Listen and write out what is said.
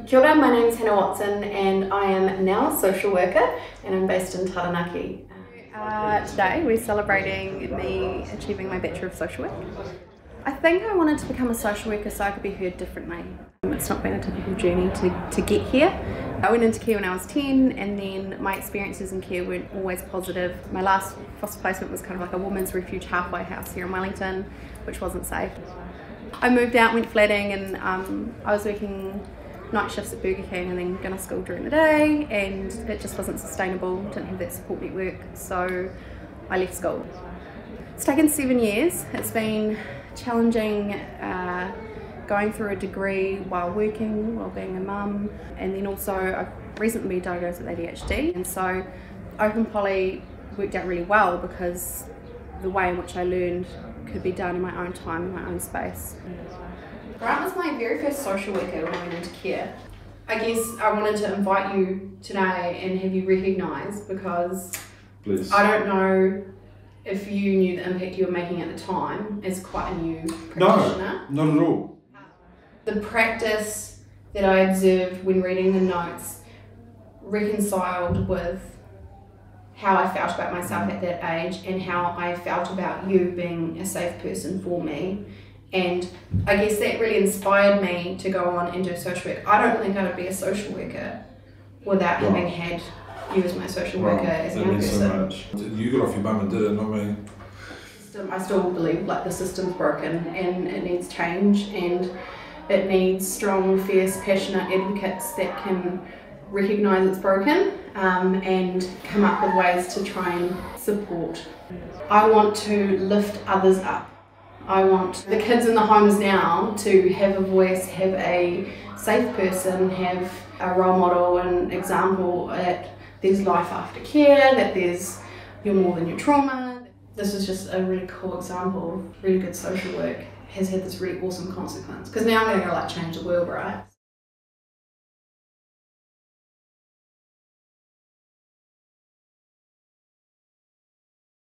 Kia ora, my name is Hannah Watson and I am now a social worker and I'm based in Tamariki. Today we're celebrating me achieving my Bachelor of Social Work. I think I wanted to become a social worker so I could be heard differently. It's not been a typical journey to get here. I went into care when I was 10 and then my experiences in care weren't always positive. My last foster placement was kind of like a women's refuge halfway house here in Wellington, which wasn't safe. I moved out, went flatting, and I was working night shifts at Burger King and then going to school during the day, and it just wasn't sustainable, didn't have that support network, so I left school. It's taken 7 years. It's been challenging going through a degree while working, while being a mum, and then also I've recently been diagnosed with ADHD, and so Open Poly worked out really well because the way in which I learned could be done in my own time, in my own space. Grant was my very first social worker when I went into care. I guess I wanted to invite you today and have you recognise, because Please. I don't know if you knew the impact you were making at the time as quite a new practitioner. No, not at all. The practice that I observed when reading the notes reconciled with how I felt about myself at that age and how I felt about you being a safe person for me. And I guess that really inspired me to go on and do social work. I don't think I would be a social worker without having had you as my social worker as a young person. So much. You got off your bum and did it, not me. I still believe like the system's broken and it needs change, and it needs strong, fierce, passionate advocates that can recognise it's broken and come up with ways to try and support. I want to lift others up. I want the kids in the homes now to have a voice, have a safe person, have a role model and example that there's life after care, that you're more than your trauma. This is just a really cool example of really good social work has had this really awesome consequence, because now I'm going to go like change the world, right?